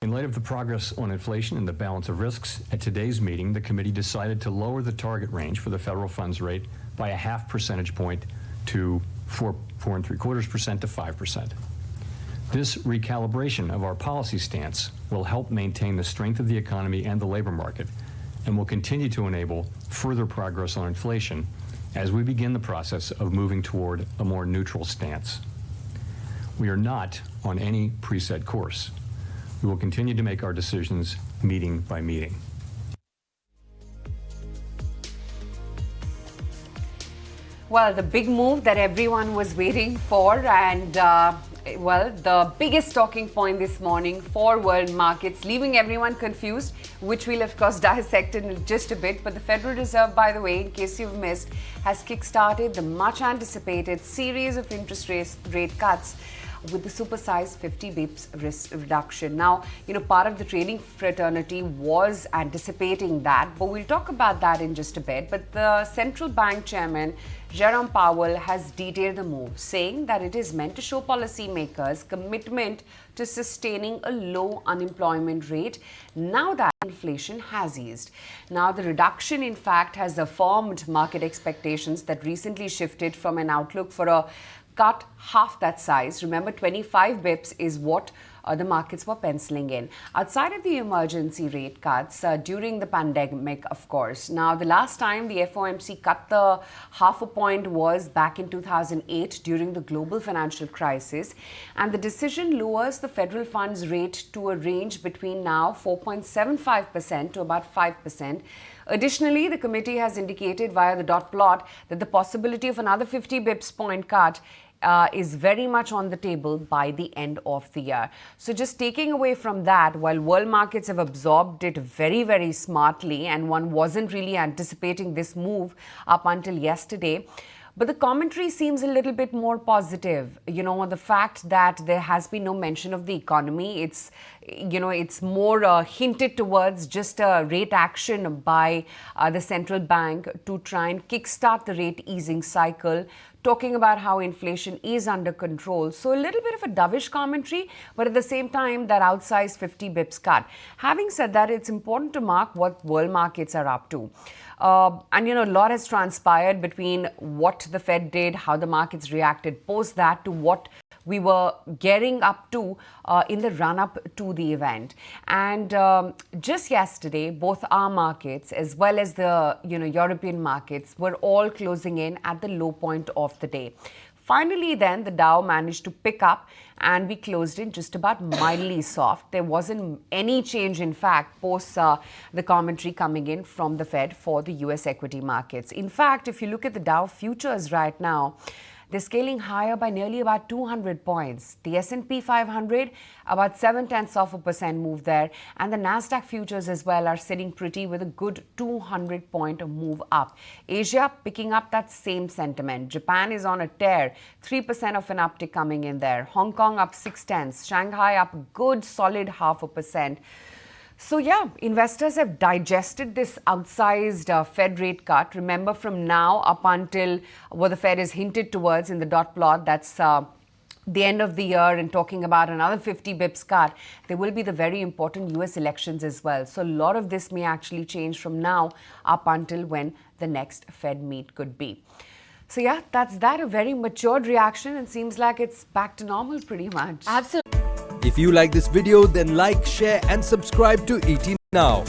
In light of the progress on inflation and the balance of risks, at today's meeting, the committee decided to lower the target range for the federal funds rate by a half percentage point to 4.75% to 5%. This recalibration of our policy stance will help maintain the strength of the economy and the labor market, and will continue to enable further progress on inflation as we begin the process of moving toward a more neutral stance. We are not on any preset course. We will continue to make our decisions meeting by meeting. Well, the big move that everyone was waiting for, and well, the biggest talking point this morning for world markets, leaving everyone confused, which we'll of course dissect in just a bit. But the Federal Reserve, by the way, in case you've missed, has kick-started the much anticipated series of interest rate cuts with the supersized 50 bips risk reduction. Now, part of the trading fraternity was anticipating that, but we'll talk about that in just a bit. But the central bank chairman, Jerome Powell, has detailed the move, saying that it is meant to show policymakers' commitment to sustaining a low unemployment rate now that inflation has eased. Now, the reduction, in fact, has affirmed market expectations that recently shifted from an outlook for a cut half that size. Remember, 25 bips is what the markets were penciling in. Outside of the emergency rate cuts during the pandemic, of course. Now, the last time the FOMC cut the half a point was back in 2008 during the global financial crisis. And the decision lowers the federal funds rate to a range between now 4.75% to about 5%. Additionally, the committee has indicated via the dot plot that the possibility of another 50 bips point cut is very much on the table by the end of the year. So just taking away from that, while world markets have absorbed it very, very smartly, and one wasn't really anticipating this move up until yesterday, but the commentary seems a little bit more positive. The fact that there has been no mention of the economy, it's more hinted towards just a rate action by the central bank to try and kickstart the rate easing cycle, talking about how inflation is under control. So a little bit of a dovish commentary, but at the same time, that outsized 50 bips cut. Having said that, it's important to mark what world markets are up to. And a lot has transpired between what the Fed did, how the markets reacted post that, to what we were getting up to in the run-up to the event. And just yesterday, both our markets as well as the European markets were all closing in at the low point of the day. Finally, then, the Dow managed to pick up and we closed in just about mildly soft. There wasn't any change, in fact, post the commentary coming in from the Fed for the US equity markets. In fact, if you look at the Dow futures right now, they're scaling higher by nearly about 200 points. The S&P 500, about 0.7% move there. And the NASDAQ futures as well are sitting pretty with a good 200-point move up. Asia picking up that same sentiment. Japan is on a tear, 3% of an uptick coming in there. Hong Kong up 0.6. Shanghai up a good solid 0.5%. So yeah, investors have digested this outsized Fed rate cut. Remember, from now up until what the Fed has hinted towards in the dot plot, that's the end of the year, and talking about another 50 bips cut, there will be the very important US elections as well. So a lot of this may actually change from now up until when the next Fed meet could be. So yeah, that's that. A very matured reaction, and seems like it's back to normal pretty much. Absolutely. If you like this video, then like, share and subscribe to ET Now.